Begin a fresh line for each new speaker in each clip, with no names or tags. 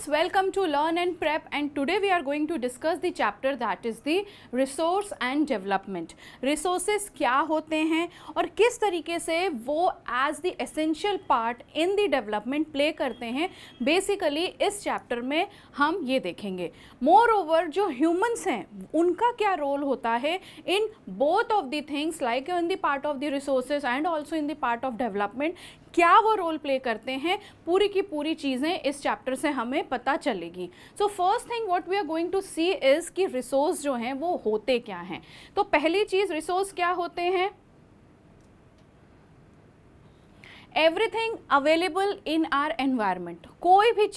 welcome to Learn and Prep, and today we are going to discuss the chapter that is the resource and development. Resources क्या होते हैं और किस तरीके से वो as the essential part in the development play करते हैं, basically इस chapter में हम ये देखेंगे. Moreover, जो humans हैं उनका क्या role होता है in both of the things, like in the part of the resources and also in the part of development, क्या वो रोल प्ले करते हैं, पूरी की पूरी चीज़ें इस चैप्टर से हमें पता चलेगी. So first thing what we are going to see is कि रिसोर्स जो हैं वो होते क्या हैं. तो पहली चीज़, रिसोर्स क्या होते हैं? Everything available in our environment. कोई भी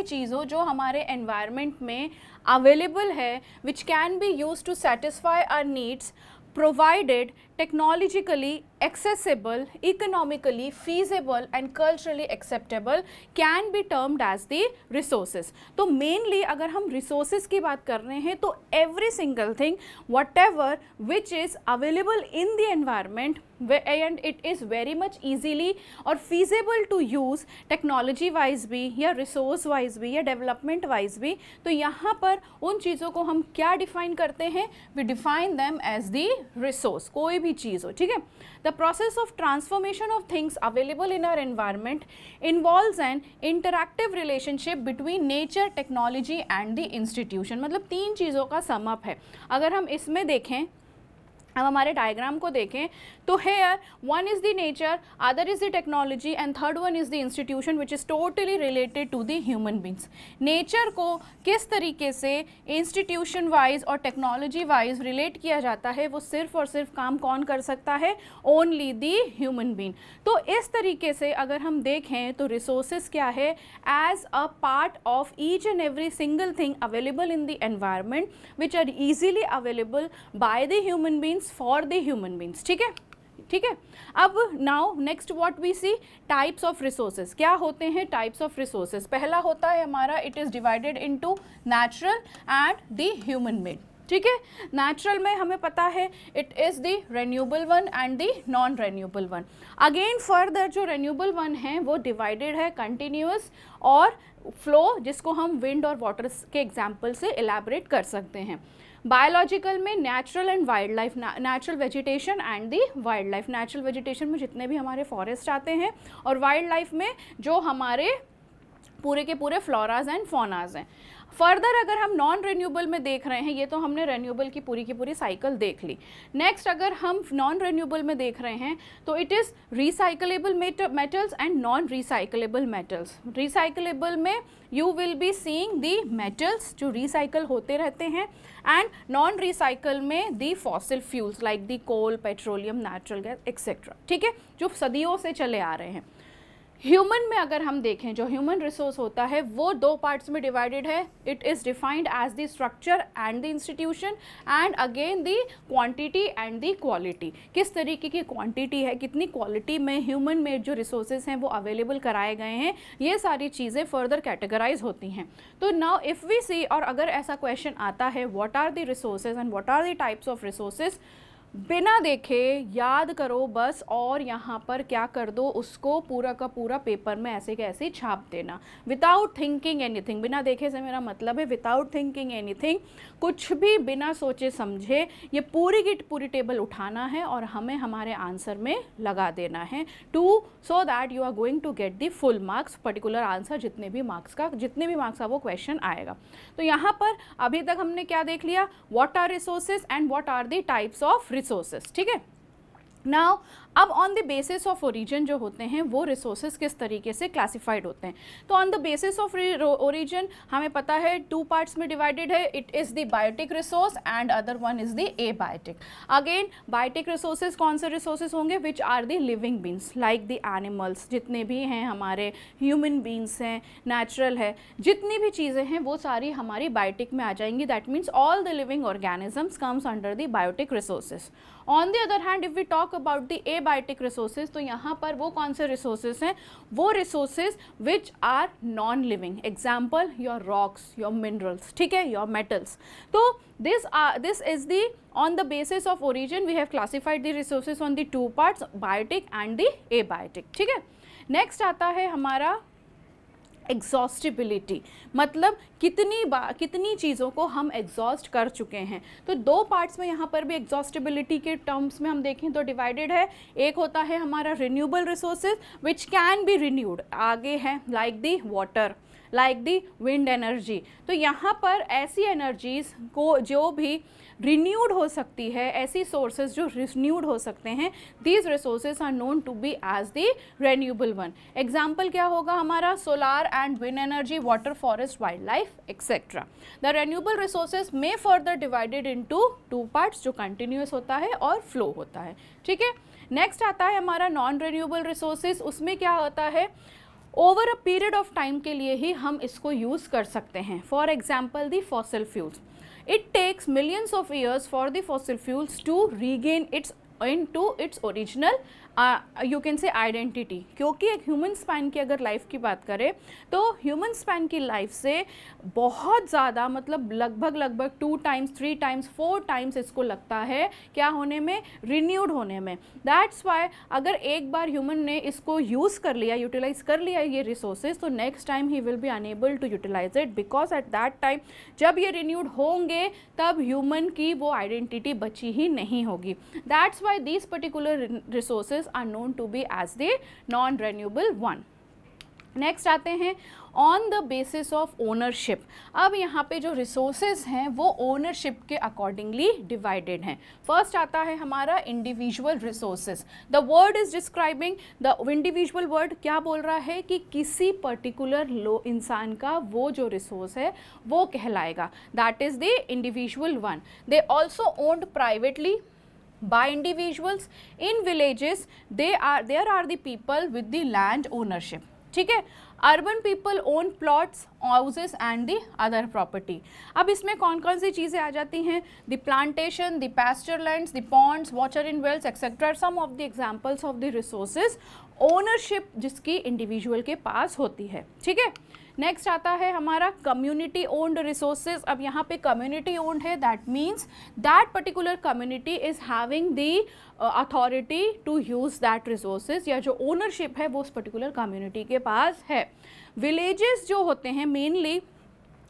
चीज़ हो जो हमारे एनवायरनमेंट में अवेलेबल है, which can be use to satisfy our needs, provided technologically accessible, economically feasible and culturally acceptable, can be termed as the resources. तो mainly अगर हम resources की बात कर रहे हैं तो every single thing whatever which is available in the environment and it is very much easily or feasible to use technology wise भी या resource wise भी या development wise भी, तो यहाँ पर उन चीज़ों को हम क्या define करते हैं? We define them as the resource. कोई भी चीज़ हो, ठीक है. The process of transformation of things available in our environment involves an interactive relationship between nature, technology and the institution. मतलब तीन चीज़ों का sum up है. अगर हम इसमें देखें, अब हमारे डायग्राम को देखें तो here one is the nature, other is the technology and third one is the institution which is totally related to the human beings. Nature को किस तरीके से इंस्टीट्यूशन वाइज और टेक्नोलॉजी वाइज रिलेट किया जाता है, वो सिर्फ और सिर्फ काम कौन कर सकता है? Only the human being. तो इस तरीके से अगर हम देखें तो रिसोर्सेज क्या है? As a part of each and every single thing available in the environment which are easily available by the human beings for the human beings. ठीक है, ठीक है. अब now next what we see, types of resources. क्या होते हैं types of resources? पहला होता है हमारा, it is divided into natural and the human made. ठीक है, नेचुरल में हमें पता है it is the renewable one and the non renewable one. Again further जो रेन्यूएबल वन है वो डिवाइडेड है कंटिन्यूस और फ्लो, जिसको हम विंड और वाटर के एग्जाम्पल से एलैबोरेट कर सकते हैं. बायोलॉजिकल में natural and wild life, natural vegetation and the wild life. Natural vegetation में जितने भी हमारे फॉरेस्ट आते हैं और वाइल्ड लाइफ में जो हमारे पूरे के पूरे फ्लोराज एंड फौनाज हैं. फर्दर अगर हम नॉन रेन्यूएबल में देख रहे हैं, ये तो हमने रेन्यूएबल की पूरी साइकिल देख ली. नेक्स्ट अगर हम नॉन रेन्यूएबल में देख रहे हैं तो it is recyclable metals and non recyclable metals. Recyclable में you will be seeing the metals जो रिसाइकल होते रहते हैं, एंड नॉन रिसाइकल में the fossil fuels like the coal, petroleum, natural gas etcetera. ठीक है, जो सदियों से चले आ रहे हैं. ह्यूमन में अगर हम देखें, जो ह्यूमन रिसोर्स होता है वो दो पार्ट्स में डिवाइडेड है. It is defined as the structure and the institution and again the quantity and the quality. किस तरीके की क्वांटिटी है, कितनी क्वालिटी में ह्यूमन में जो रिसोर्सेज हैं वो अवेलेबल कराए गए हैं, ये सारी चीज़ें फर्दर कैटेगराइज होती हैं. तो नाउ इफ़ वी सी, और अगर ऐसा क्वेश्चन आता है what are the resources and what are the types of resources, बिना देखे याद करो बस, और यहाँ पर क्या कर दो, उसको पूरा का पूरा पेपर में ऐसे के ऐसे छाप देना विदाउट थिंकिंग एनीथिंग. बिना देखे से मेरा मतलब है विदाउट थिंकिंग एनीथिंग, कुछ भी बिना सोचे समझे ये पूरी की पूरी टेबल उठाना है और हमें हमारे आंसर में लगा देना है, to so that you are going to get the full marks, particular answer जितने भी मार्क्स का वो क्वेश्चन आएगा. तो यहाँ पर अभी तक हमने क्या देख लिया? What are resources and what are the types of resources. ठीक है. नाउ अब on the basis of origin जो होते हैं वो रिसोर्सेज किस तरीके से क्लासिफाइड होते हैं? तो on the basis of origin हमें पता है टू पार्ट्स में डिवाइडेड है. It is the biotic resource and other one is the abiotic. Again biotic resources कौन से रिसोर्सेज होंगे? Which are the living beings like the animals, जितने भी हैं हमारे ह्यूमन बींग्स हैं, नेचुरल है, जितनी भी चीज़ें हैं वो सारी हमारी बायोटिक में आ जाएंगी. That means all the living organisms comes under the biotic resources. On the other hand if we talk about the abiotic resources, तो यहाँ पर वो कौन से रिसोर्सेज हैं? वो resources which are non living. Example your rocks, your minerals, ठीक है, योर मेटल्स. तो this is the on the basis of origin we have classified the resources on the two parts, biotic and the abiotic. ठीक है. Next आता है हमारा exhaustibility, मतलब कितनी चीज़ों को हम एग्जॉस्ट कर चुके हैं। तो दो पार्ट्स में यहाँ पर भी एग्जॉस्टिबिलिटी के टर्म्स में हम देखें तो डिवाइडेड है। एक होता है हमारा renewable resources which can B renewed, आगे है like the water, like the wind energy. तो यहाँ पर ऐसी एनर्जीज को जो भी रिन्यूड हो सकती है, ऐसी सोर्सेज जो रिन्यूड हो सकते हैं, these resources are known to be as the renewable one. Example क्या होगा हमारा, solar and wind energy, water, forest, wild life etcetera. The renewable resources में further divided into two parts, जो कंटिन्यूस होता है और फ्लो होता है, ठीक है। नेक्स्ट आता है हमारा नॉन रेन्यूएबल रिसोर्सेज। उसमें क्या होता है, over a period of time के लिए ही हम इसको यूज़ कर सकते हैं। For example the fossil fuels, it takes millions of years for the fossil fuels to regain its original you can से आइडेंटिटी। क्योंकि एक ह्यूमन स्पैन की अगर लाइफ की बात करें तो ह्यूमन स्पैन की लाइफ से बहुत ज़्यादा, मतलब लगभग 2 टाइम्स 3 टाइम्स 4 टाइम्स इसको लगता है क्या होने में, रिन्यूड होने में। दैट्स वाई अगर एक बार ह्यूमन ने इसको यूज़ कर लिया, यूटिलाइज कर लिया ये रिसोर्सेज, तो next time he will be unable to utilise it, because at that time जब ये रिन्यूड होंगे तब ह्यूमन की वो आइडेंटिटी बची ही नहीं होगी। That's why these particular resources are known to be as the non-renewable one. Next आते हैं on the basis of ownership. अब यहाँ पे जो रिसोर्सेज हैं वो ओनरशिप के अकॉर्डिंगली डिवाइडेड हैं। फर्स्ट आता है हमारा individual resources. The word is describing the individual word क्या बोल रहा है कि किसी पर्टिकुलर इंसान का वो जो रिसोर्स है वो कहलाएगा, that is the individual one. They also owned privately by individuals in villages, there are the people with the land ownership, ठीक है। Urban people own plots, houses and the other property. अब इसमें कौन कौन सी चीज़ें आ जाती हैं, the plantation, the pasture lands, the ponds, water in wells etcetera, some of the examples of the resources ownership जिसकी इंडिविजुअल के पास होती है, ठीक है। नेक्स्ट आता है हमारा कम्युनिटी ओन्ड रिसोर्सेज। अब यहाँ पे कम्युनिटी ओन्ड है, that means that particular community is having the authority to use that resources, या जो ओनरशिप है वो उस पर्टिकुलर कम्युनिटी के पास है। विलेजेस जो होते हैं मेनली,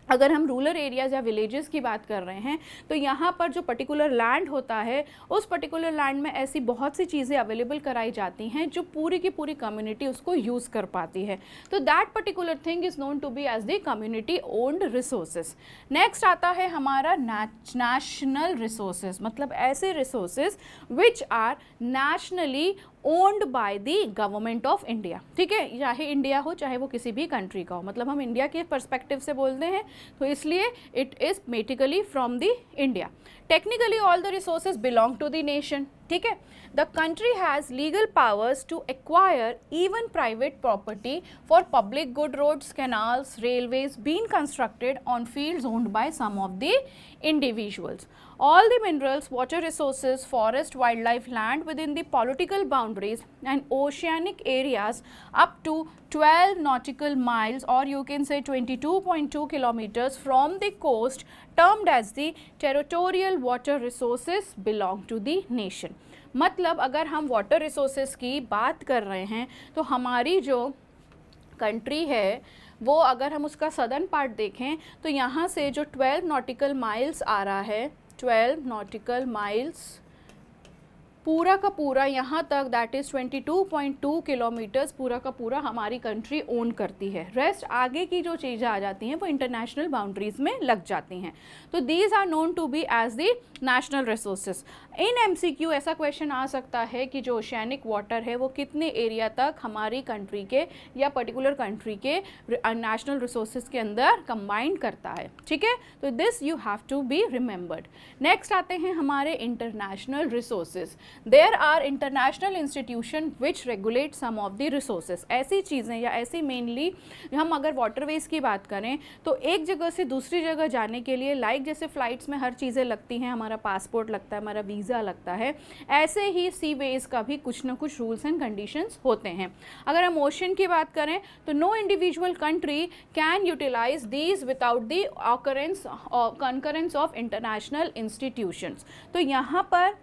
अगर हम रूरल एरियाज़ या विलेजेस की बात कर रहे हैं तो यहाँ पर जो पर्टिकुलर लैंड होता है उस पर्टिकुलर लैंड में ऐसी बहुत सी चीज़ें अवेलेबल कराई जाती हैं जो पूरी की पूरी कम्युनिटी उसको यूज़ कर पाती है। तो that particular thing is known to be as the community owned resources. Next आता है हमारा नेशनल रिसोर्सेज, मतलब ऐसे resources which are nationally owned by the government of India, ठीक है। चाहे इंडिया हो चाहे वो किसी भी कंट्री का हो, मतलब हम इंडिया के पर्सपेक्टिव से बोलते हैं तो इसलिए it is metically from the India. Technically all the resources belong to the nation, ठीक है। The country has legal powers to acquire even private property for public good, roads, canals, railways been constructed on fields owned by some of the individuals. All the minerals, water resources, forest, wildlife, land within the political boundaries and oceanic areas up to 12 nautical miles, or you can say 22.2 kilometers from the coast, termed as the territorial water resources belong to the nation. मतलब अगर हम water resources की बात कर रहे हैं तो हमारी जो कंट्री है वो अगर हम उसका सदर्न पार्ट देखें तो यहाँ से जो 12 नॉटिकल माइल्स आ रहा है, 12 नॉटिकल माइल्स पूरा का पूरा यहाँ तक, दैट इज़ 22.2 किलोमीटर्स पूरा का पूरा हमारी कंट्री ओन करती है। रेस्ट आगे की जो चीज़ें आ जाती हैं वो इंटरनेशनल बाउंड्रीज में लग जाती हैं। तो these are known to be as the national resources. In MCQ ऐसा क्वेश्चन आ सकता है कि जो ओशियानिक वाटर है वो कितने एरिया तक हमारी कंट्री के या पर्टिकुलर कंट्री के नेशनल रिसोर्सेज के अंदर कंबाइंड करता है, ठीक है। तो this you have to be remembered. Next आते हैं हमारे international resources. There are international institution which regulate some of the resources. ऐसी चीज़ें या ऐसी मेनली हम अगर वाटरवेज की बात करें तो एक जगह से दूसरी जगह जाने के लिए लाइक जैसे फ़्लाइट्स में हर चीज़ें लगती हैं, हमारा पासपोर्ट लगता है, हमारा वीज़ा लगता है, ऐसे ही सी वेज का भी कुछ ना कुछ रूल्स एंड कंडीशंस होते हैं। अगर हम ओशन की बात करें तो no individual country can utilise these without the occurrence concurrence of international institutions. तो यहाँ पर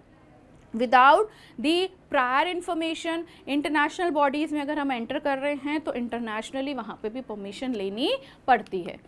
without the prior information. International bodies में अगर हम एंटर कर रहे हैं तो इंटरनेशनली वहाँ पे भी परमिशन लेनी पड़ती है।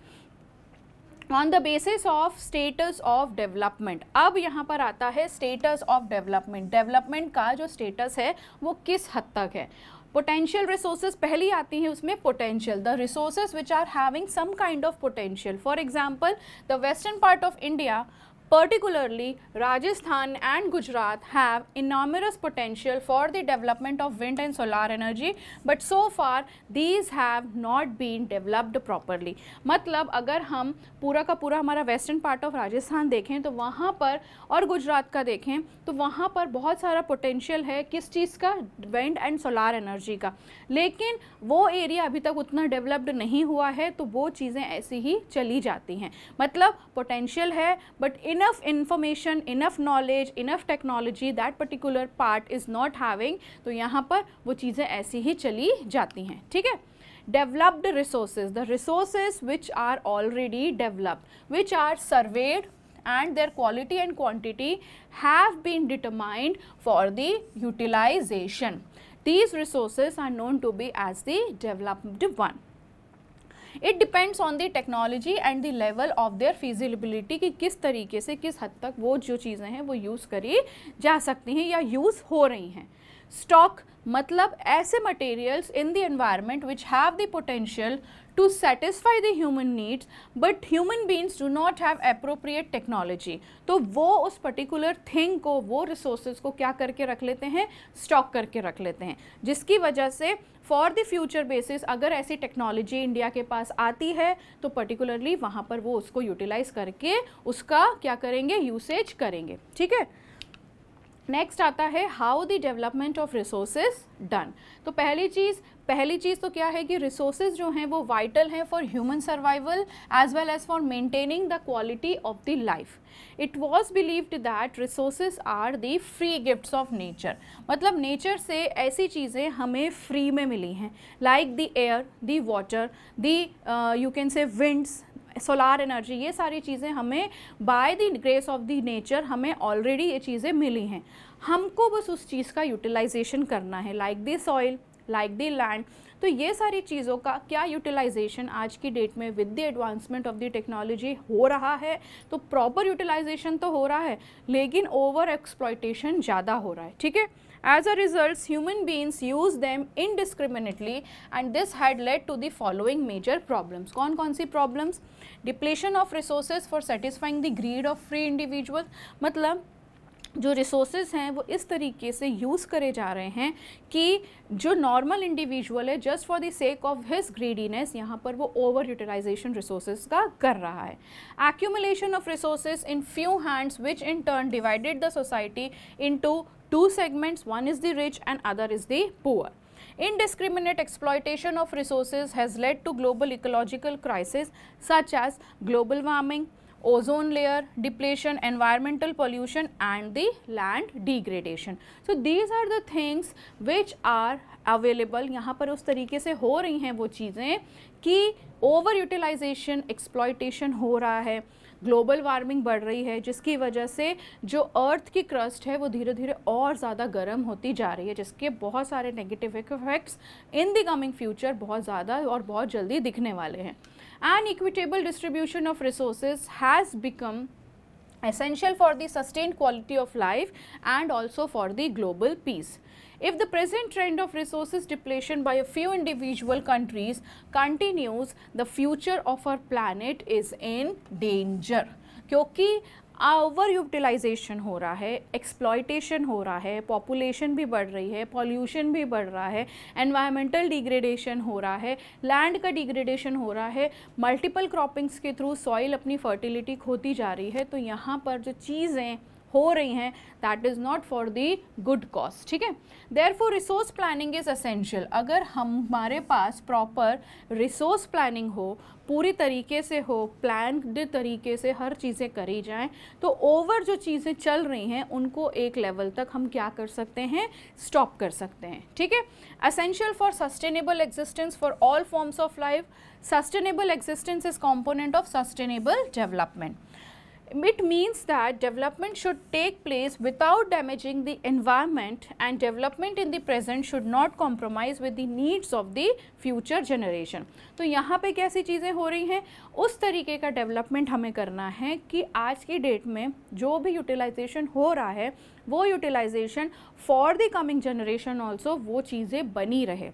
On the basis of status of development, अब यहाँ पर आता है स्टेटस ऑफ डेवलपमेंट। डेवलपमेंट का जो स्टेटस है वो किस हद तक है। पोटेंशियल रिसोर्सेज पहली आती हैं, उसमें potential, the resources which are having some kind of potential. For example the western part of India, particularly Rajasthan and Gujarat, have enormous potential for the development of wind and solar energy, but so far these have not been developed properly। मतलब अगर हम पूरा का पूरा हमारा western part of Rajasthan देखें तो वहाँ पर, और गुजरात का देखें तो वहाँ पर बहुत सारा पोटेंशियल है किस चीज़ का, विंड एंड सोलार एनर्जी का, लेकिन वो एरिया अभी तक उतना डेवलप्ड नहीं हुआ है, तो वो चीज़ें ऐसी ही चली जाती हैं। मतलब पोटेंशियल है but enough information, enough knowledge, enough technology that particular part is not having, तो यहाँ पर वो चीज़ें ऐसी ही चली जाती हैं। ठीक है। Developed resources, the resources which are already developed, which are surveyed and their quality and quantity have been determined for the utilization. These resources are known to be as the developed one. It depends on the technology and the level of their feasibility, कि किस तरीके से किस हद तक वो जो चीज़ें हैं वो यूज़ करी जा सकती हैं या यूज़ हो रही हैं। स्टॉक मतलब ऐसे materials in the environment which have the potential to satisfy the human needs but human beings do not have appropriate technology, तो वो उस पर्टिकुलर थिंग को, वो रिसोर्सेज को क्या करके रख लेते हैं, स्टॉक करके रख लेते हैं, जिसकी वजह से फॉर द फ्यूचर बेसिस अगर ऐसी टेक्नोलॉजी इंडिया के पास आती है तो पर्टिकुलरली वहाँ पर वो उसको यूटिलाइज करके उसका क्या करेंगे, यूसेज करेंगे। ठीक है। नेक्स्ट आता है how the development of resources done. तो पहली चीज़ तो क्या है कि रिसोर्सेज जो हैं वो वाइटल हैं for human survival as well as for maintaining the quality of the life. It was believed that resources are the free gifts of nature, मतलब नेचर से ऐसी चीज़ें हमें फ्री में मिली हैं, like the air, the water, the you can say winds, solar energy, ये सारी चीज़ें हमें by the grace of the nature हमें ऑलरेडी ये चीज़ें मिली हैं, हमको बस उस चीज़ का यूटिलाइजेशन करना है, like the soil, like the land. तो ये सारी चीज़ों का क्या यूटिलाइजेशन आज की डेट में with the advancement of the technology हो रहा है, तो प्रॉपर यूटिलाइजेशन तो हो रहा है लेकिन ओवर एक्सप्लॉयटेशन ज़्यादा हो रहा है। ठीक है। As a result, human beings use them indiscriminately and this had led to the following major problems. कौन सी problems? Depletion of resources for satisfying the greed of free individuals, मतलब जो रिसोर्सेज हैं वो इस तरीके से यूज़ करे जा रहे हैं कि जो नॉर्मल इंडिविजुअल है just for the sake of his greediness यहाँ पर वो ओवर यूटिलाइजेशन रिसोर्सेज का कर रहा है। Accumulation of resources in few hands which in turn divided the society into two segments, one is the rich and other is the poor. Indiscriminate exploitation of resources has led to global ecological crises such as global warming, ozone layer depletion, environmental pollution and the land degradation. So these are the things which are available। यहाँ पर उस तरीके से हो रही हैं वो चीज़ें कि ओवर यूटिलाइजेशन, एक्सप्लॉयटेशन हो रहा है, ग्लोबल वार्मिंग बढ़ रही है, जिसकी वजह से जो अर्थ की क्रस्ट है वो धीरे धीरे और ज़्यादा गर्म होती जा रही है, जिसके बहुत सारे negative effects in the coming future बहुत ज़्यादा और बहुत जल्दी दिखने वाले हैं। An equitable distribution of resources has become essential for the sustained quality of life and also for the global peace. If the present trend of resources depletion by a few individual countries continues, the future of our planet is in danger, क्योंकि over utilisation हो रहा है, exploitation हो रहा है, population भी बढ़ रही है, पॉल्यूशन भी बढ़ रहा है, एनवायरमेंटल डिग्रेडेशन हो रहा है, लैंड का डिग्रेडेशन हो रहा है, मल्टीपल क्रॉपिंग्स के थ्रू सॉइल अपनी फर्टिलिटी खोती जा रही है। तो यहाँ पर जो चीज़ें हो रही हैं that is not for the good cause. ठीक है। Therefore resource planning is essential. अगर हमारे पास प्रॉपर रिसोर्स प्लानिंग हो, पूरी तरीके से हो, प्लान्ड तरीके से हर चीज़ें करी जाएं, तो ओवर जो चीज़ें चल रही हैं उनको एक लेवल तक हम क्या कर सकते हैं, स्टॉप कर सकते हैं। ठीक है। Essential for sustainable existence for all forms of life. Sustainable existence is component of sustainable development. It means that development should take place without damaging the environment, and development in the present should not compromise with the needs of the future generation. तो यहाँ पे कैसी चीज़ें हो रही हैं, उस तरीके का डेवलपमेंट हमें करना है कि आज की डेट में जो भी यूटिलाइजेशन हो रहा है वो utilisation for the coming generation also वो चीज़ें बनी रहे,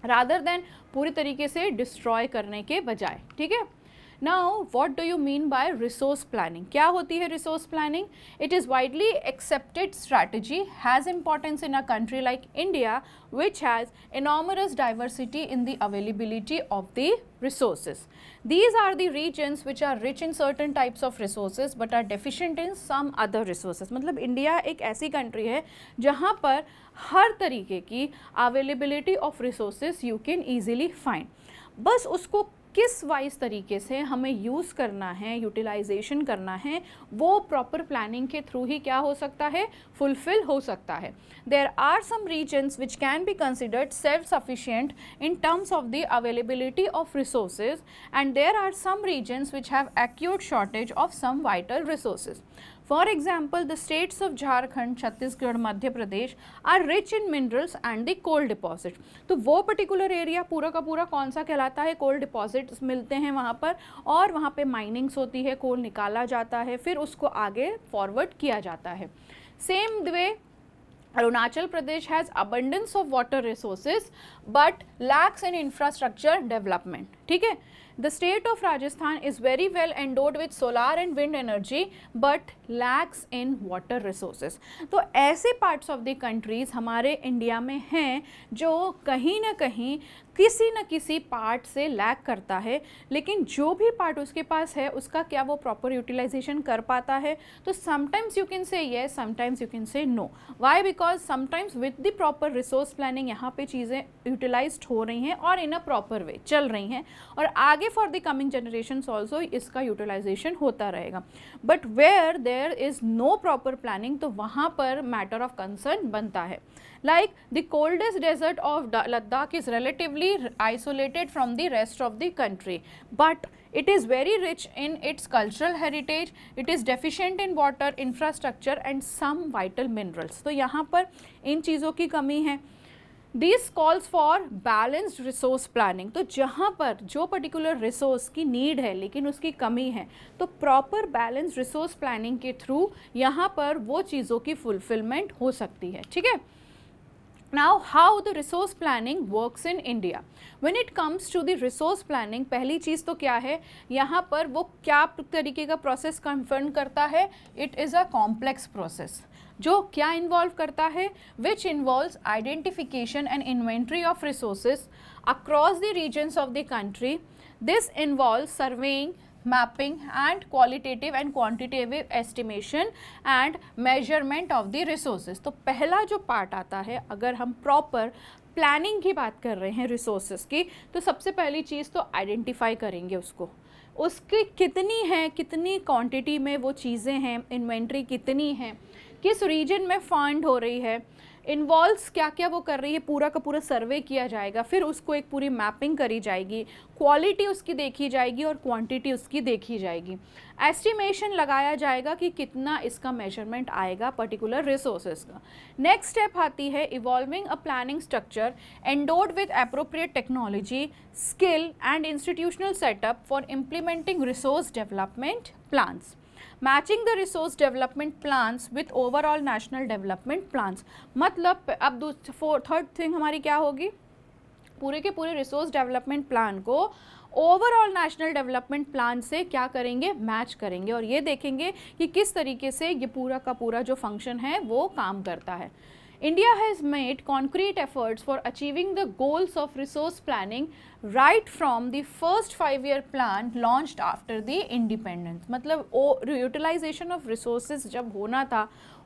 रादर देन पूरी तरीके से डिस्ट्रॉय करने के बजाय. ठीक है. Now, what do you mean by resource planning? क्या होती है resource planning? It is widely accepted strategy, has importance in a country like India, which has enormous diversity in the availability of the resources. These are the regions which are rich in certain types of resources but are deficient in some other resources. मतलब India एक ऐसी country है जहाँ पर हर तरीके की availability of resources you can easily find. बस उसको किस वाइज तरीके से हमें यूज़ करना है, यूटिलाइजेशन करना है, वो प्रॉपर प्लानिंग के थ्रू ही क्या हो सकता है, फुलफिल हो सकता है. There are some regions which can be considered self sufficient in terms of the availability of resources, and there are some regions which have acute shortage of some vital resources. For example, the states of Jharkhand, Chhattisgarh, Madhya Pradesh are rich in minerals and the coal deposit. तो वो particular area पूरा का पूरा कौन सा कहलाता है, coal deposits मिलते हैं वहाँ पर, और वहाँ पे माइनिंग्स होती है, कोल निकाला जाता है, फिर उसको आगे फॉरवर्ड किया जाता है. Same way Arunachal Pradesh has abundance of water resources but lacks in infrastructure development. ठीक है. The state of Rajasthan is very well endowed with solar and wind energy but lacks in water resources. तो ऐसे parts of the countries हमारे India में हैं जो कहीं ना कहीं किसी न किसी पार्ट से लैक करता है, लेकिन जो भी पार्ट उसके पास है उसका क्या वो प्रॉपर यूटिलाइजेशन कर पाता है. तो sometimes you can say yes, sometimes you can say no. Why? Because sometimes with the proper resource planning यहाँ पे चीज़ें यूटिलाइज्ड हो रही हैं और इन अ प्रॉपर वे चल रही हैं, और आगे for the coming generations also इसका यूटिलाइजेशन होता रहेगा. But where there is no proper planning, तो वहाँ पर मैटर ऑफ कंसर्न बनता है. Like the coldest desert of Ladakh is relatively isolated from the rest of the country, but it is very rich in its cultural heritage. It is deficient in water, infrastructure and some vital minerals. तो यहाँ पर इन चीज़ों की कमी है. This calls for balanced resource planning. तो जहाँ पर जो particular resource की need है लेकिन उसकी कमी है, तो proper balanced resource planning के through यहाँ पर वो चीज़ों की fulfillment हो सकती है. ठीक है. Now, how the resource planning works in India? When it comes to the resource planning, पहली चीज़ तो क्या है, यहाँ पर वो क्या तरीके का प्रोसेस कन्फर्म करता है. It is a complex process जो क्या इन्वॉल्व करता है, which involves identification and inventory of resources across the regions of the country. This involve surveying, mapping and qualitative and quantitative estimation and measurement of the resources. तो पहला जो part आता है, अगर हम प्रॉपर प्लानिंग की बात कर रहे हैं रिसोर्सेज की, तो सबसे पहली चीज़ तो आइडेंटिफाई करेंगे उसको, उसकी कितनी है, कितनी क्वांटिटी में वो चीज़ें हैं, इन्वेंट्री कितनी है, किस रीजन में फाइंड हो रही है, इन्वॉल्व्स क्या क्या वो कर रही है, पूरा का पूरा सर्वे किया जाएगा, फिर उसको एक पूरी मैपिंग करी जाएगी, क्वालिटी उसकी देखी जाएगी और क्वांटिटी उसकी देखी जाएगी, एस्टिमेशन लगाया जाएगा कि कितना इसका मेजरमेंट आएगा पर्टिकुलर रिसोर्सेज का. नेक्स्ट स्टेप आती है evolving a planning structure endowed with appropriate technology, skill and institutional setup for implementing resource development plans. Matching the resource development plans with overall national development plans. मतलब अब third thing हमारी क्या होगी, पूरे के पूरे रिसोर्स डेवलपमेंट प्लान को overall national development plan से क्या करेंगे, मैच करेंगे, और ये देखेंगे कि किस तरीके से ये पूरा का पूरा जो फंक्शन है वो काम करता है. India has made concrete efforts for achieving the goals of resource planning right from the first 5-year plan launched after the independence. मतलब utilization of resources जब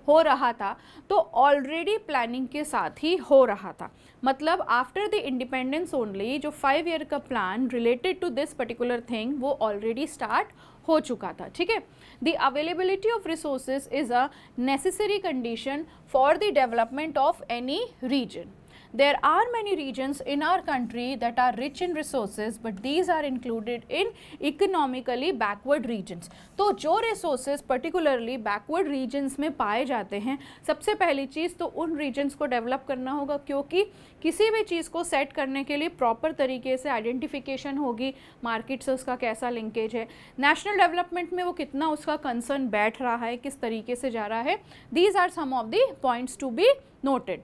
हो रहा था तो ऑलरेडी प्लानिंग के साथ ही हो रहा था. मतलब आफ्टर द इंडिपेंडेंस ओनली जो 5 ईयर का plan related to this particular thing वो ऑलरेडी स्टार्ट हो चुका था. ठीक है. The availability of resources is a necessary condition for the development of any region. There are many regions in our country that are rich in resources, but these are included in economically backward regions. तो जो resources particularly backward regions में पाए जाते हैं, सबसे पहली चीज़ तो उन regions को develop करना होगा, क्योंकि किसी भी चीज़ को सेट करने के लिए प्रॉपर तरीके से आइडेंटिफिकेशन होगी, मार्केट से उसका कैसा लिंकेज है, नेशनल डेवलपमेंट में वो कितना उसका कंसर्न बैठ रहा है, किस तरीके से जा रहा है. These are some of the points to be noted.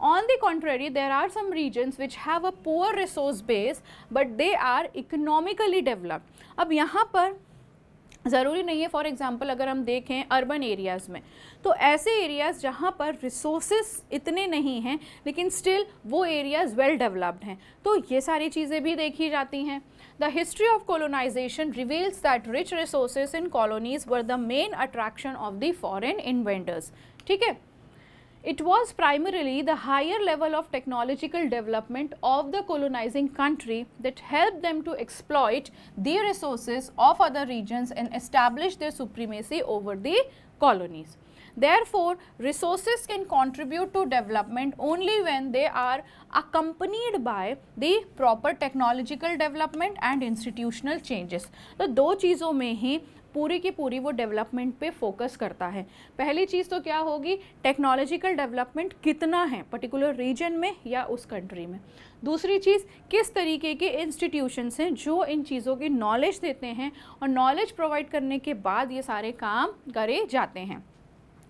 On the contrary, there are some regions which have a poor resource base but they are economically developed. अब यहाँ पर ज़रूरी नहीं है, फॉर एग्जांपल अगर हम देखें अर्बन एरियाज़ में, तो ऐसे एरियाज़ जहाँ पर रिसोर्सेस इतने नहीं हैं लेकिन स्टिल वो एरियाज़ वेल डेवलप्ड हैं, तो ये सारी चीज़ें भी देखी जाती हैं. The history of colonization reveals that rich resources in colonies were the main attraction of the foreign invaders. ठीक है. It was primarily the higher level of technological development of the colonizing country that helped them to exploit the resources of other regions and establish their supremacy over the colonies. Therefore, resources can contribute to development only when they are accompanied by the proper technological development and institutional changes. तो दो चीज़ों में ही पूरी की पूरी वो development पे focus करता है. पहली चीज़ तो क्या होगी, टेक्नोलॉजिकल डेवलपमेंट कितना है पर्टिकुलर रीजन में या उस कंट्री में. दूसरी चीज़, किस तरीके के इंस्टीट्यूशंस हैं जो इन चीज़ों की नॉलेज देते हैं और नॉलेज प्रोवाइड करने के बाद ये सारे काम करे जाते हैं.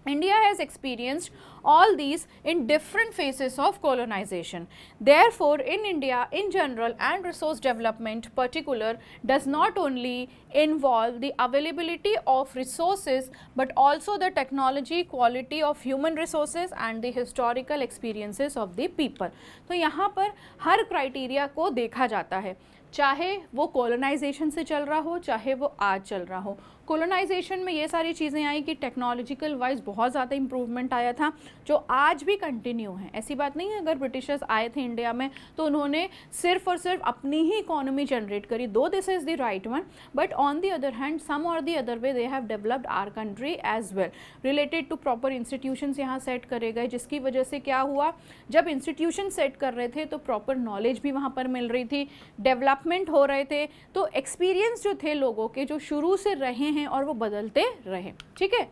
India has experienced all these in different phases of colonization. Therefore, in India in general and resource development particular does not only involve the availability of resources but also the technology, quality of human resources and the historical experiences of the people. तो यहाँ पर हर criteria को देखा जाता है, चाहे वो colonisation से चल रहा हो चाहे वो आज चल रहा हो. कॉलोनाइजेशन में ये सारी चीज़ें आई कि टेक्नोलॉजिकल वाइज बहुत ज़्यादा इम्प्रूवमेंट आया था जो आज भी कंटिन्यू है. ऐसी बात नहीं है अगर ब्रिटिशर्स आए थे इंडिया में तो उन्होंने सिर्फ और सिर्फ अपनी ही इकोनॉमी जनरेट करी, though this is the right one, but on the other hand some और the other way they have developed our country as well. Related to proper institutions यहाँ सेट करे गए, जिसकी वजह से क्या हुआ, जब इंस्टीट्यूशन सेट कर रहे थे तो प्रॉपर नॉलेज भी वहाँ पर मिल रही थी, डेवलपमेंट हो रहे थे, तो एक्सपीरियंस जो थे लोगों के जो शुरू से रहे हैं और वो बदलते रहे. ठीक है.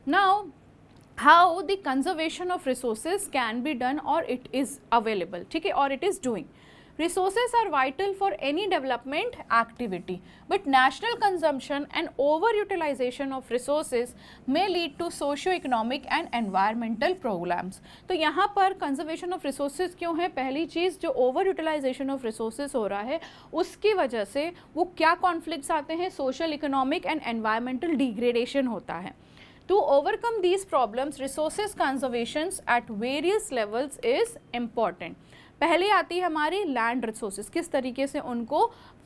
Now how the conservation of resources can be done और इट इज़ अवेलेबल. ठीक है, और it is doing. Resources are vital for any development activity, but national consumption and overutilization of resources may lead to socio-economic and environmental problems. तो यहाँ पर conservation of resources क्यों है? पहली चीज़ जो overutilization of resources हो रहा है उसकी वजह से वो क्या conflicts आते हैं, social, economic and environmental degradation होता है. To overcome these problems, resources conservation at various levels is important. पहले आती है हमारी लैंड रिसोर्सेज, किस तरीके से उनको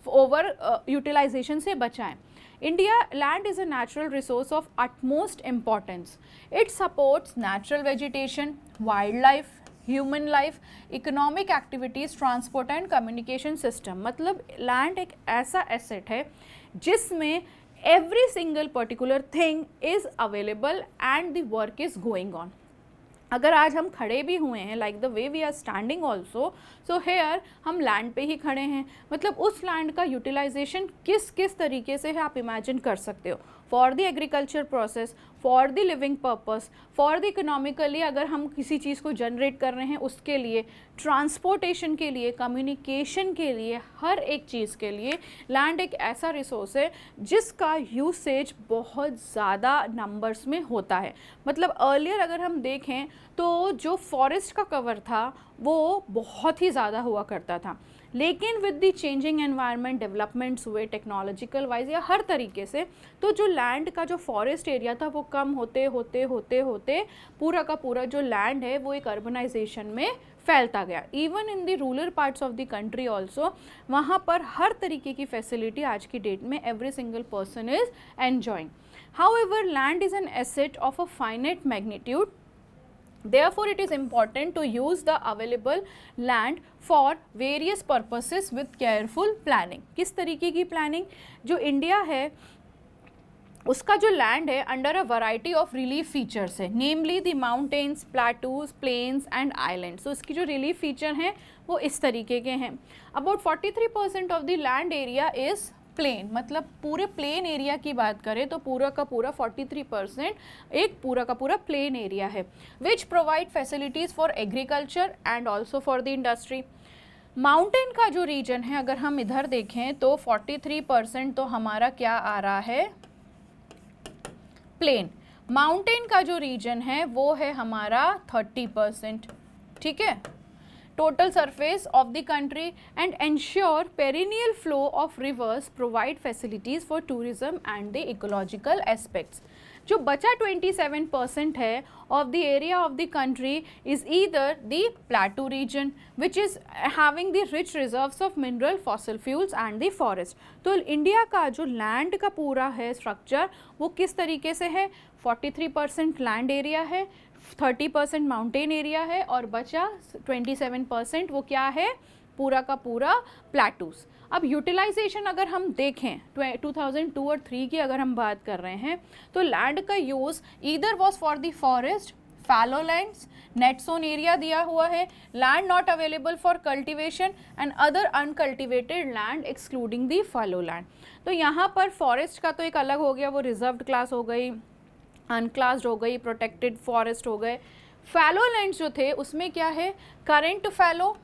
ओवर यूटिलाइजेशन से बचाएं. India land is a natural resource of utmost importance. It supports natural vegetation, wild life, human life, economic activities, transport and communication system. मतलब लैंड एक ऐसा एसेट है जिसमें every single particular thing is available and the work is going on. अगर आज हम खड़े भी हुए हैं like the way we are standing also, so here हम लैंड पे ही खड़े हैं. मतलब उस लैंड का यूटिलाइजेशन किस किस तरीके से है आप इमेजिन कर सकते हो. For the agriculture process, for the living purpose, for the economically अगर हम किसी चीज़ को जनरेट कर रहे हैं उसके लिए, ट्रांसपोर्टेशन के लिए, कम्युनिकेशन के लिए, हर एक चीज़ के लिए लैंड एक ऐसा रिसोर्स है जिसका यूसेज बहुत ज़्यादा नंबर्स में होता है. मतलब अर्लियर अगर हम देखें तो जो फॉरेस्ट का कवर था वो बहुत ही ज़्यादा हुआ करता था, लेकिन with the changing environment, developments हुए टेक्नोलॉजिकल वाइज या हर तरीके से, तो जो लैंड का जो फॉरेस्ट एरिया था वो कम होते होते होते होते पूरा का पूरा जो लैंड है वो एक अर्बनाइजेशन में फैलता गया. Even in the rural parts of the country also वहाँ पर हर तरीके की फैसिलिटी आज की डेट में every single person is enjoying. However land is an asset of a finite magnitude. Therefore, it is important to use the available land for various purposes with careful planning. किस तरीके की planning? जो India है उसका जो land है under a variety of relief features है, namely the mountains, plateaus, plains and islands. तो इसकी जो रिलीफ फीचर हैं वो इस तरीके के हैं। About 43% of the land area is plain, मतलब पूरे प्लेन एरिया की बात करें तो पूरा का पूरा 43% एक पूरा का पूरा प्लेन एरिया है, which provide facilities for agriculture and also for the industry. Mountain का जो रीजन है अगर हम इधर देखें तो 43% तो हमारा क्या आ रहा है, प्लेन। माउंटेन का जो रीजन है वो है हमारा 30%, ठीक है, total surface of the country, and ensure perennial flow of rivers, provide facilities for tourism and the ecological aspects। जो बचा 27% है of the area of the country is either the plateau region which is having the rich reserves of mineral, fossil fuels and the forest। तो India का जो land का पूरा है structure वो किस तरीके से है, 43% लैंड एरिया है, 30% माउंटेन एरिया है और बचा 27% वो क्या है, पूरा का पूरा प्लेटूस। अब यूटिलाइजेशन अगर हम देखें 2002 और 3 की अगर हम बात कर रहे हैं तो लैंड का use either was for the forest, fallow lands, net sown area दिया हुआ है, land not available for cultivation and other uncultivated land excluding the fallow land. तो यहाँ पर फॉरेस्ट का तो एक अलग हो गया, वो रिजर्व्ड क्लास हो गई, अनक्लास्ड हो गई, प्रोटेक्टेड फॉरेस्ट हो गए। फैलो लैंड्स जो थे उसमें क्या है, current fallow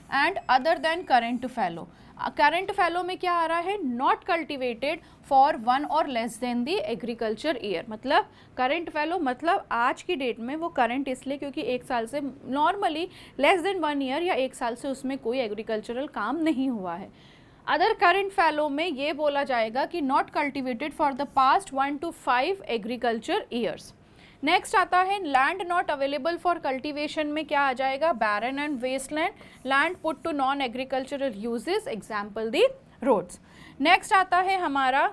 and other than current fallow. Current fallow में क्या आ रहा है, नॉट कल्टिवेटेड फॉर 1 और लेस देन दी एग्रीकल्चर ईयर। मतलब करंट फैलो मतलब आज की डेट में वो करंट इसलिए क्योंकि एक साल से नॉर्मली लेस देन 1 ईयर या एक साल से उसमें कोई एग्रीकल्चरल काम नहीं हुआ है। अदर करंट फैलो में ये बोला जाएगा कि not cultivated for the past 1 to 5 agriculture years. Next आता है land not available for cultivation में क्या आ जाएगा, barren and wasteland, land put to non agricultural uses, example the roads. Next आता है हमारा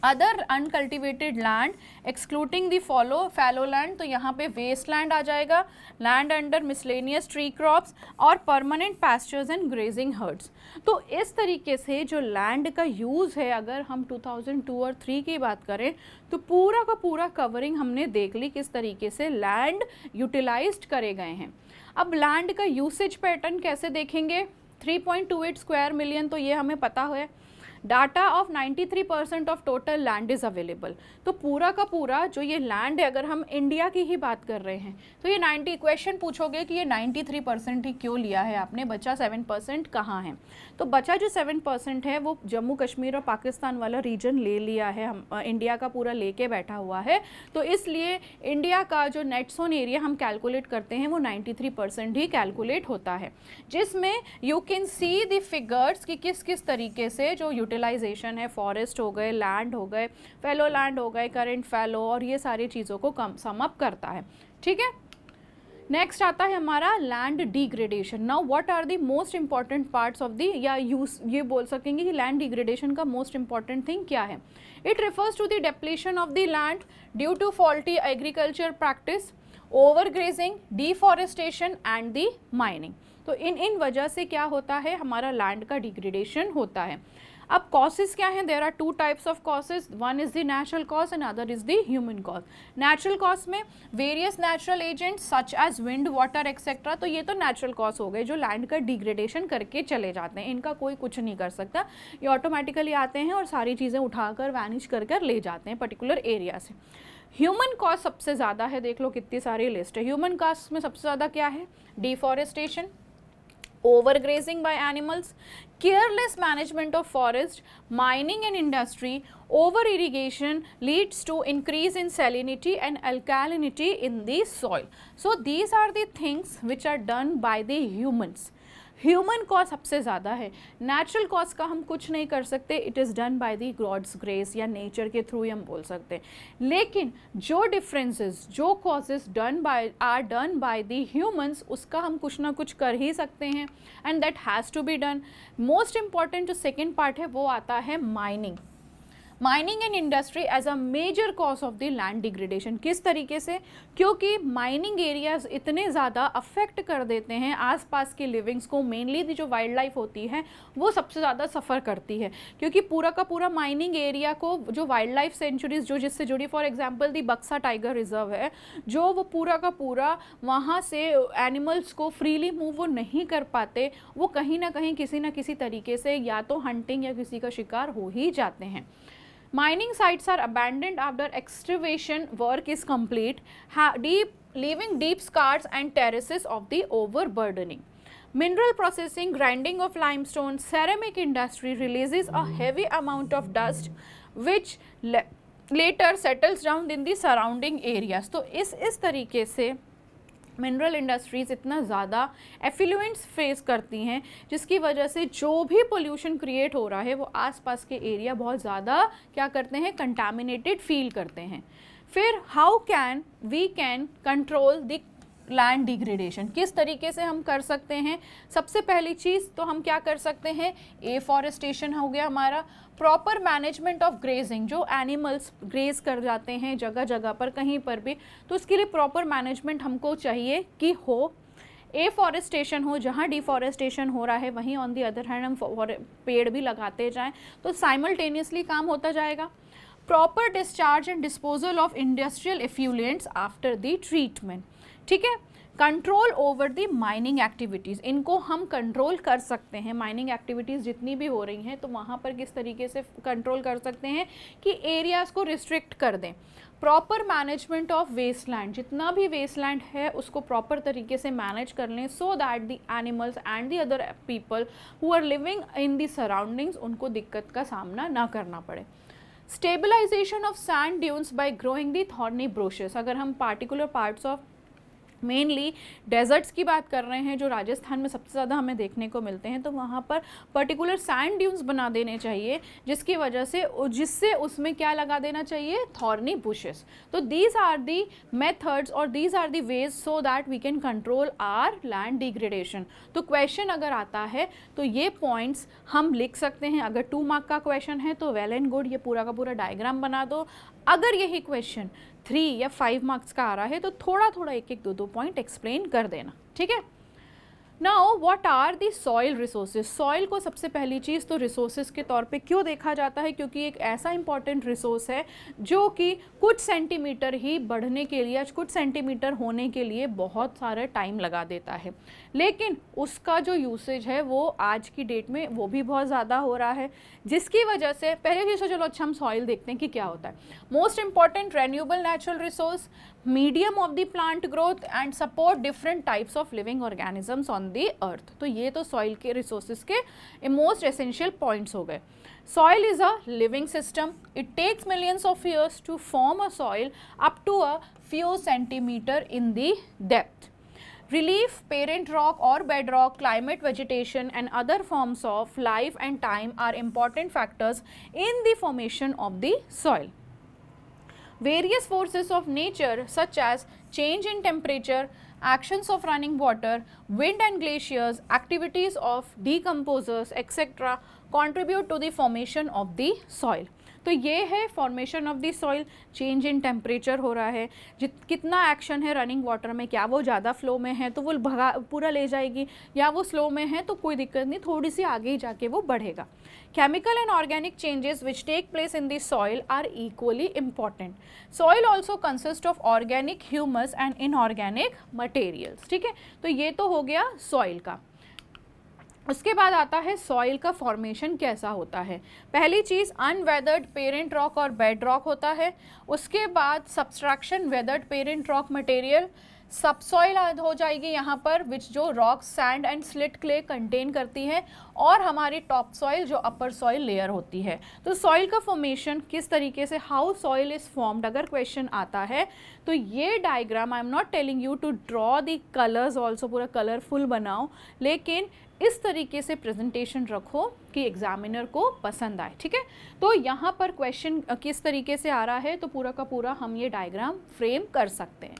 other uncultivated land excluding the fallow land, तो यहाँ पे वेस्ट लैंड आ जाएगा, land under miscellaneous tree crops और permanent pastures and grazing herds. तो इस तरीके से जो लैंड का यूज़ है अगर हम 2002 और 3 की बात करें तो पूरा का पूरा कवरिंग हमने देख ली किस तरीके से लैंड यूटिलाइज्ड करे गए हैं। अब लैंड का यूसेज पैटर्न कैसे देखेंगे, 3.28 स्क्वायर मिलियन तो ये हमें पता है। Data of 93% of total land is available. तो पूरा का पूरा जो ये लैंड है अगर हम इंडिया की ही बात कर रहे हैं तो ये 90 क्वेश्चन पूछोगे कि ये 93% ही क्यों लिया है आपने, बचा 7% कहाँ है। तो बचा जो 7% है वो जम्मू कश्मीर और पाकिस्तान वाला रीजन ले लिया है, हम इंडिया का पूरा लेके बैठा हुआ है। तो इसलिए इंडिया का जो नेट सोन एरिया हम कैलकुलेट करते हैं वो 93% ही कैलकुलेट होता है, जिसमें you can see the figures कि किस किस तरीके से जो यूटिलाइजेशन है, फॉरेस्ट हो गए, लैंड हो गए, फैलो लैंड हो गए, करंट फैलो और ये सारी चीज़ों को कम सम अप करता है। ठीक है, नेक्स्ट आता है हमारा land degradation. Now what are the most important parts of the, या यूज ये बोल सकेंगे कि लैंड डिग्रेडेशन का मोस्ट इंपॉर्टेंट थिंग क्या है। It refers to the depletion of the land due to faulty agriculture practice, overgrazing, deforestation and the mining. तो इन वजह से क्या होता है, हमारा लैंड का डिग्रेडेशन होता है। अब कॉसेस क्या हैं, there are 2 types of causes, one is the natural cause and other is the human cause. Natural cause में various natural agents such as wind, water etcetera, तो ये तो नेचुरल कॉज हो गए जो लैंड का डिग्रेडेशन करके चले जाते हैं, इनका कोई कुछ नहीं कर सकता, ये ऑटोमेटिकली आते हैं और सारी चीज़ें उठाकर वैनिश कर कर ले जाते हैं पर्टिकुलर एरिया से। ह्यूमन कॉज सबसे ज़्यादा है, देख लो कितनी सारी लिस्ट है। ह्यूमन कॉज में सबसे ज़्यादा क्या है, deforestation, overgrazing by animals, careless management of forest, mining and industry, over irrigation leads to increase in salinity and alkalinity in the soil. So these are the things which are done by the humans. Human cause सबसे ज़्यादा है, natural cause का हम कुछ नहीं कर सकते, it is done by the god's grace या नेचर के थ्रू ही हम बोल सकते हैं। लेकिन जो डिफरेंसेस, जो causes are done by the humans, उसका हम कुछ ना कुछ कर ही सकते हैं and that has to be done. Most important जो सेकेंड पार्ट है वो आता है mining. Mining and industry as a major cause of the land degradation. किस तरीके से? क्योंकि माइनिंग एरियाज इतने ज़्यादा अफेक्ट कर देते हैं आसपास के लिविंग्स को, मेनली जो वाइल्ड लाइफ होती है वो सबसे ज़्यादा सफ़र करती है, क्योंकि पूरा का पूरा माइनिंग एरिया को जो वाइल्ड लाइफ सेंचुरीज जो जिससे जुड़ी, फॉर एग्जांपल दी बक्सा टाइगर रिजर्व है, जो वो पूरा का पूरा वहाँ से एनिमल्स को फ्रीली मूव वो नहीं कर पाते, वो कहीं ना कहीं किसी ना किसी तरीके से या तो हंटिंग या किसी का शिकार हो ही जाते हैं। Mining sites are abandoned after excavation work is complete, leaving deep scars and terraces of the overburdening. Mineral processing, grinding of limestone, ceramic industry releases a heavy amount of dust which later settles down in the surrounding areas. तो इस तरीके से mineral industries इतना ज़्यादा effluents face करती हैं, जिसकी वजह से जो भी पोल्यूशन क्रिएट हो रहा है वो आसपास के एरिया बहुत ज़्यादा क्या करते हैं, कंटामिनेटेड फील करते हैं। फिर how can we control the land degradation, किस तरीके से हम कर सकते हैं? सबसे पहली चीज़ तो हम क्या कर सकते हैं, एफॉरेस्टेशन हो गया हमारा, प्रॉपर मैनेजमेंट ऑफ ग्रेजिंग, जो एनिमल्स ग्रेज कर जाते हैं जगह जगह पर कहीं पर भी, तो उसके लिए प्रॉपर मैनेजमेंट हमको चाहिए कि हो। एफॉरेस्टेशन हो, जहाँ डिफॉरेस्टेशन हो रहा है वहीं ऑन दी अदर हैंड हम पेड़ भी लगाते जाएं, तो साइमल्टेनियसली काम होता जाएगा। Proper discharge and disposal of industrial effluents after the treatment, ठीक है। Control over the mining activities, इनको हम कंट्रोल कर सकते हैं। माइनिंग एक्टिविटीज़ जितनी भी हो रही हैं तो वहाँ पर किस तरीके से कंट्रोल कर सकते हैं कि एरियाज़ को रिस्ट्रिक्ट कर दें। प्रॉपर मैनेजमेंट ऑफ वेस्टलैंड, जितना भी वेस्टलैंड है उसको प्रॉपर तरीके से मैनेज कर लें, so that the animals and the other people who are living in the surroundings उनको दिक्कत का सामना ना करना पड़े। Stabilization of sand dunes by growing the thorny bushes, अगर हम particular parts of mainly deserts की बात कर रहे हैं जो राजस्थान में सबसे ज़्यादा हमें देखने को मिलते हैं, तो वहाँ पर पर्टिकुलर सैंड ड्यून्स बना देने चाहिए, जिसकी वजह से जिससे उसमें क्या लगा देना चाहिए, थॉर्नी बुशेस। तो दीज आर दी मेथड्स और these are the ways so that we can control our land degradation. तो क्वेश्चन अगर आता है तो ये पॉइंट्स हम लिख सकते हैं। अगर 2 मार्क का क्वेश्चन है तो वेल एंड गुड, ये पूरा का पूरा डायग्राम बना दो। अगर यही क्वेश्चन 3 या 5 मार्क्स का आ रहा है तो थोड़ा थोड़ा 1-1, 2-2 पॉइंट एक्सप्लेन कर देना, ठीक है। Now what are the soil resources, soil को सबसे पहली चीज़ तो रिसोर्सेज के तौर पे क्यों देखा जाता है, क्योंकि एक ऐसा इंपॉर्टेंट रिसोर्स है जो कि कुछ सेंटीमीटर ही बढ़ने के लिए, कुछ सेंटीमीटर होने के लिए बहुत सारा टाइम लगा देता है, लेकिन उसका जो यूसेज है वो आज की डेट में वो भी बहुत ज़्यादा हो रहा है, जिसकी वजह से पहले चीज़ तो चलो अच्छा हम सॉइल देखते हैं कि क्या होता है। Most important renewable natural resource, medium of the plant growth and support different types of living organisms on the earth. तो ये तो सॉइल के रिसोर्सेज के मोस्ट एसेंशियल पॉइंट्स हो गए। Soil is a living system. It takes millions of years to form a soil up to a few centimeter in the depth. Relief, parent rock or bedrock, climate, vegetation and other forms of life and time are important factors in the formation of the soil. Various forces of nature such as change in temperature, actions of running water, wind and glaciers, activities of decomposers etc. contribute to the formation of the soil. तो ये है formation of the soil. Change in temperature हो रहा है, कितना action है running water में, क्या वो ज़्यादा फ्लो में है तो वो पूरा ले जाएगी, या वो स्लो में है तो कोई दिक्कत नहीं, थोड़ी सी आगे ही जाके वो बढ़ेगा। Chemical and organic changes which take place in the soil are equally important. Soil also consists of organic humus and inorganic materials, ठीक है। तो ये तो हो गया सॉइल का। उसके बाद आता है सॉइल का फॉर्मेशन कैसा होता है। पहली चीज़ अनवेदर्ड पेरेंट रॉक और बेड रॉक होता है। उसके बाद subtraction weathered parent rock material, subsoil हो जाएगी यहाँ पर विच जो rock sand and slit clay contain करती है, और हमारी टॉप सॉइल जो अपर सॉइल लेयर होती है। तो सॉइल का फॉर्मेशन किस तरीके से, हाउ सॉइल इज फॉर्म्ड, अगर क्वेश्चन आता है तो ये diagram I am not telling you to draw the colours also, पूरा कलरफुल बनाओ, लेकिन इस तरीके से प्रेजेंटेशन रखो कि एग्जामिनर को पसंद आए, ठीक है। तो यहाँ पर क्वेश्चन किस तरीके से आ रहा है तो पूरा का पूरा हम ये डायग्राम फ्रेम कर सकते हैं।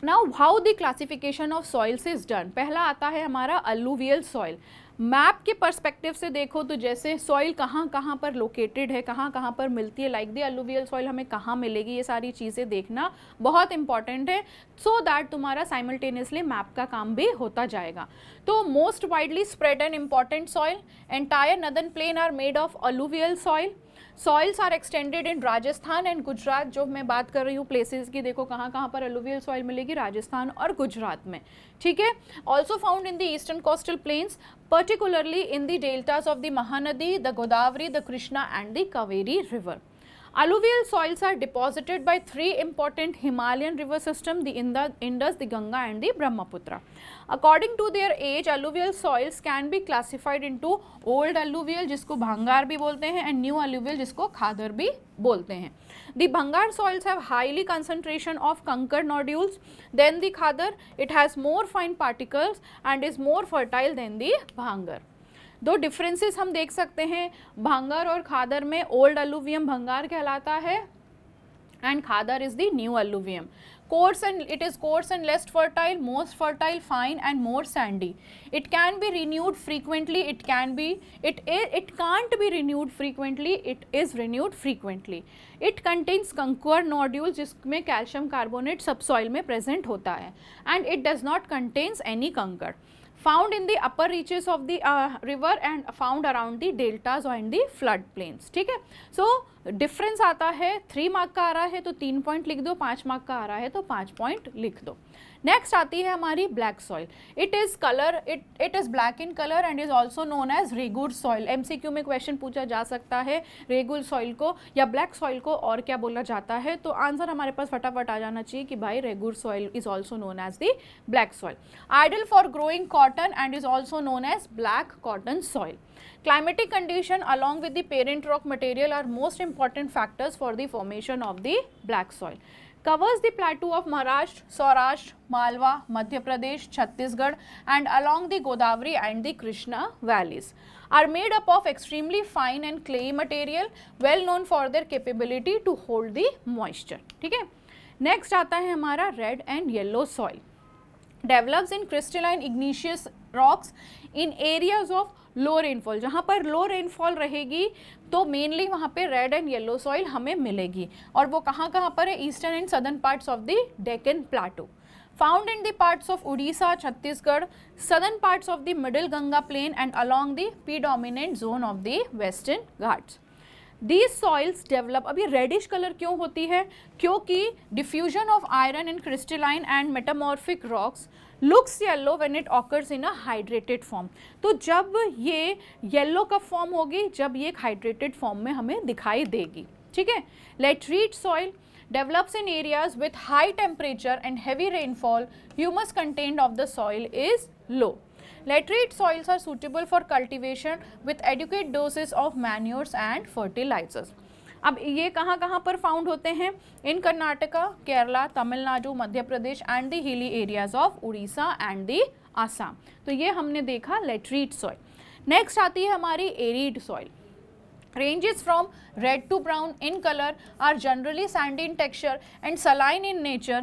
Now how the classification of soils is done. पहला आता है हमारा अलुवियल सॉइल। मैप के पर्सपेक्टिव से देखो तो जैसे सॉइल कहाँ कहाँ पर लोकेटेड है, कहाँ कहाँ पर मिलती है, लाइक द अलुवियल सॉइल हमें कहाँ मिलेगी, ये सारी चीज़ें देखना बहुत इंपॉर्टेंट है, सो दैट तुम्हारा साइमल्टेनियसली मैप का काम भी होता जाएगा। तो most widely spread and important soil, entire northern plain are made of alluvial soil. Soils are extended in Rajasthan and Gujarat. जो मैं बात कर रही हूँ प्लेसेस की, देखो कहाँ कहाँ पर अलुवियल सॉइल मिलेगी, राजस्थान और गुजरात में, ठीक है। Also found in the eastern coastal planes, particularly in the deltas of the Mahanadi, the Godavari, the Krishna and the Kaveri river. Alluvial soils are deposited by three important Himalayan river systems, the Indus, the Ganga and the Brahmaputra. According to their age, alluvial soils can be classified into old alluvial, जिसको भांगार भी बोलते हैं, and new alluvial, जिसको खादर भी बोलते हैं. The Bhangar soils have highly concentration of कंकर nodules than the khadar. It has more fine particles and is more fertile than the भांगर. दो डिफरेंसेस हम देख सकते हैं भांगर और खादर में. ओल्ड अलुवियम भंगार कहलाता है and khadar is the new alluvium. It is coarse and less fertile, most fertile, fine and more sandy. It can be renewed frequently. It can't be renewed frequently. It is renewed frequently. It contains conker nodules जिसमें calcium carbonate subsoil में present होता है, and it does not contains any कंकर. Found in the upper reaches of the river and found around the deltas and the flood plains. ठीक है. So difference आता है 3 mark का आ रहा है तो 3 पॉइंट लिख दो, 5 मार्क का आ रहा है तो 5 पॉइंट लिख दो. नेक्स्ट आती है हमारी black soil. It is black in colour and is also known as regur soil. MCQ में क्वेश्चन पूछा जा सकता है रेगुर सॉइल को या ब्लैक सॉइल को और क्या बोला जाता है, तो आंसर हमारे पास फटाफट आ जाना चाहिए कि भाई regur soil is also known as the black soil. Ideal for growing cotton and is also known as black cotton soil. Climatic condition along with the parent rock material are most important factors for the formation of the black soil. Covers the plateau of Maharashtra, Saurashtra, Malwa, Madhya Pradesh, Chhattisgarh and along the Godavari and the Krishna valleys. Are made up of extremely fine and clayey material, well known for their capability to hold the moisture. ठीक है. Next आता है हमारा red and yellow soil. Develops in crystalline igneous rocks in areas of low rainfall. जहाँ पर लो rainfall रहेगी तो mainly वहाँ पे रेड एंड येलो सॉइल हमें मिलेगी, और वो कहाँ कहाँ पर है, eastern and southern parts of the Deccan plateau. Found in the parts of Orissa, Chhattisgarh, southern parts of the middle Ganga plain and along the predominant zone of the western Ghats. These soils develop. अभी reddish colour क्यों होती है, क्योंकि diffusion of iron in crystalline and metamorphic rocks looks yellow when it occurs in a hydrated form. तो जब ये yellow कब form होगी, जब ये एक हाइड्रेटेड फॉर्म में हमें दिखाई देगी. ठीक है. लेटरीट soil develops in areas with high temperature and heavy rainfall. Humus content of the soil is low. Laterite soils are suitable for cultivation with adequate doses of manures and fertilizers. अब ये कहाँ कहाँ पर फाउंड होते हैं, इन Karnataka, Kerala, Tamil Nadu, Madhya Pradesh and the hilly areas of Orissa and the Assam. तो ये हमने देखा लेटरीट सॉइल. नेक्स्ट आती है हमारी arid soil. Ranges from red to brown in color, are generally sandy in texture and saline in nature,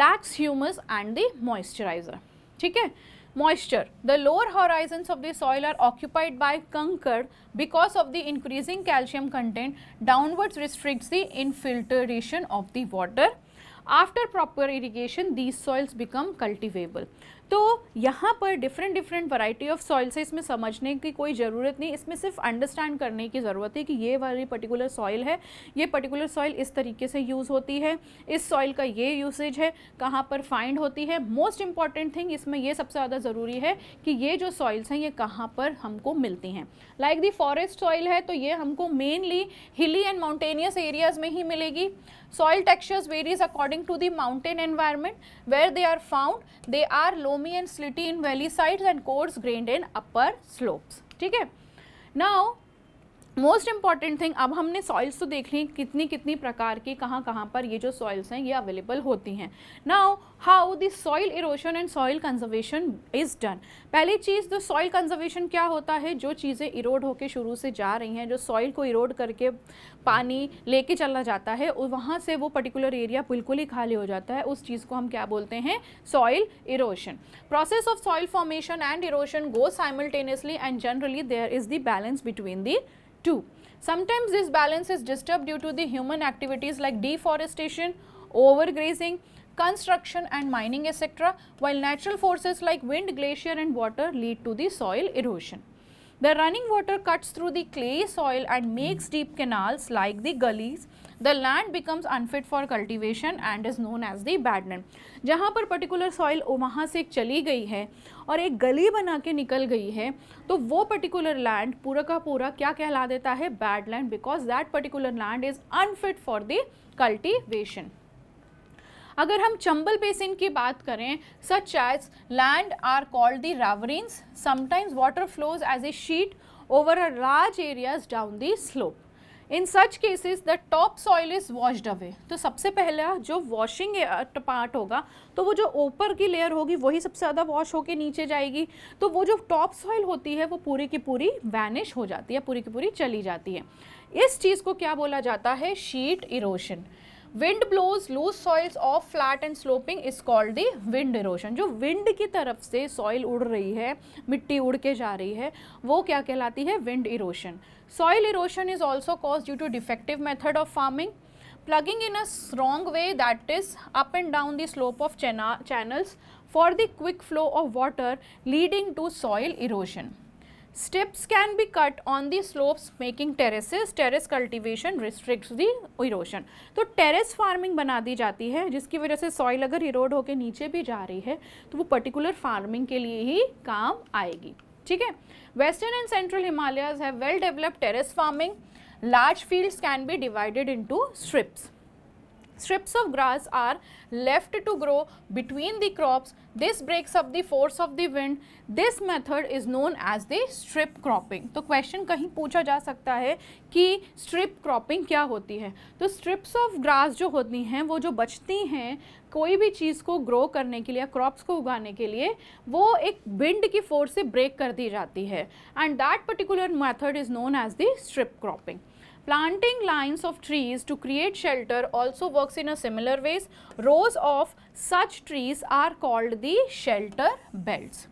lacks humus and the moisturizer. ठीक है. Moisture. The lower horizons of the soil are occupied by conker because of the increasing calcium content. Downwards restricts the infiltration of the water. After proper irrigation, these soils become cultivable. तो यहाँ पर different variety of soil से इसमें समझने की कोई ज़रूरत नहीं, इसमें सिर्फ अंडरस्टैंड करने की ज़रूरत है कि ये वाली पर्टिकुलर सॉइल है, ये पर्टिकुलर सॉइल इस तरीके से यूज़ होती है, इस सॉइल का ये यूसेज है, कहाँ पर फाइंड होती है. मोस्ट इंपॉर्टेंट थिंग इसमें ये सबसे ज़्यादा ज़रूरी है कि ये जो सॉइल्स हैं ये कहाँ पर हमको मिलती हैं. लाइक दी फॉरेस्ट सॉइल है तो ये हमको मेनली हिली एंड माउंटेनियस एरियाज़ में ही मिलेगी. Soil textures varies according to the mountain environment where they are found. They are loamy and slitty in valley sides and coarse grained in upper slopes. ठीक है. Now most important thing, अब हमने soils तो देख ली कितनी कितनी प्रकार की कहाँ कहाँ पर ये जो सॉइल्स हैं ये अवेलेबल होती हैं. Now how the soil erosion and soil conservation is done. पहली चीज़ तो सॉइल कंजर्वेशन क्या होता है, जो चीज़ें इरोड होके शुरू से जा रही हैं, जो सॉइल को इरोड करके पानी लेके चला जाता है और वहाँ से वो पर्टिकुलर एरिया बिल्कुल ही खाली हो जाता है, उस चीज़ को हम क्या बोलते हैं, soil erosion. Process of soil formation and erosion go simultaneously and generally there is the balance between the two. Sometimes this balance is disturbed due to the human activities like deforestation, overgrazing, construction and mining etc., while natural forces like wind, glacier and water lead to the soil erosion. The running water cuts through the clay soil and makes deep canals like the gullies. The land becomes unfit for cultivation and is known as the badland. जहाँ पर particular soil वहाँ से चली गई है और एक गली बना के निकल गई है, तो वो पर्टिकुलर लैंड पूरा का पूरा क्या कहला देता है, bad land, because that particular land is unfit for the cultivation. अगर हम चंबल बेसिन की बात करें, such as land are called the ravines. Sometimes water flows as a sheet over a large areas down the slope. In such cases the top soil is washed away. तो सबसे पहला जो washing part होगा, तो वो जो ऊपर की लेयर होगी वही सबसे ज़्यादा वॉश होके नीचे जाएगी, तो वो जो टॉप सॉइल होती है वो पूरी की पूरी वैनिश हो जाती है, पूरी की पूरी चली जाती है. इस चीज़ को क्या बोला जाता है, sheet erosion. Wind blows loose soils of flat and sloping is called the wind erosion. जो विंड की तरफ से सॉइल उड़ रही है, मिट्टी उड़ के जा रही है, वो क्या कहलाती है, wind erosion. Soil erosion is also cause due to defective method of farming, plugging in a wrong way, that is up and down the slope of channels for the quick flow of water, leading to soil erosion. Steps can be cut on the slopes making terraces. Terrace cultivation restricts the erosion. तो terrace farming बना दी जाती है, जिसकी वजह से soil अगर इरोड होकर नीचे भी जा रही है तो वो पर्टिकुलर फार्मिंग के लिए ही काम आएगी. ठीक है. Western and central Himalayas have well developed terrace farming. Large fields can be divided into strips. Strips of grass are left to grow between the crops. This breaks up the force of the wind. This method is known as the strip cropping. तो question कहीं पूछा जा सकता है कि strip cropping क्या होती है. तो स्ट्रिप्स ऑफ ग्रास जो होती हैं, वो जो बचती हैं कोई भी चीज़ को ग्रो करने के लिए, क्रॉप्स को उगाने के लिए, वो एक विंड की फोर्स से ब्रेक कर दी जाती है, and that particular method is known as the strip cropping. Planting lines of trees to create shelter also works in a similar ways. Rows of such trees are called the shelter belts.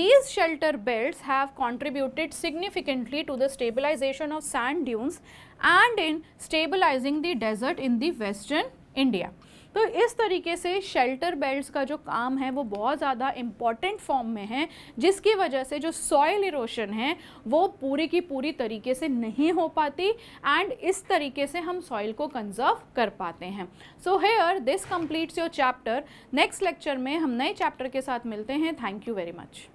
These shelter belts have contributed significantly to the stabilization of sand dunes and in stabilizing the desert in the western India. तो इस तरीके से shelter belts का जो काम है वो बहुत ज़्यादा इम्पॉर्टेंट फॉर्म में है, जिसकी वजह से जो सॉइल इरोशन है वो पूरी की पूरी तरीके से नहीं हो पाती, एंड इस तरीके से हम सॉइल को कंजर्व कर पाते हैं. So here this completes your chapter. Next lecture में हम नए चैप्टर के साथ मिलते हैं. Thank you very much.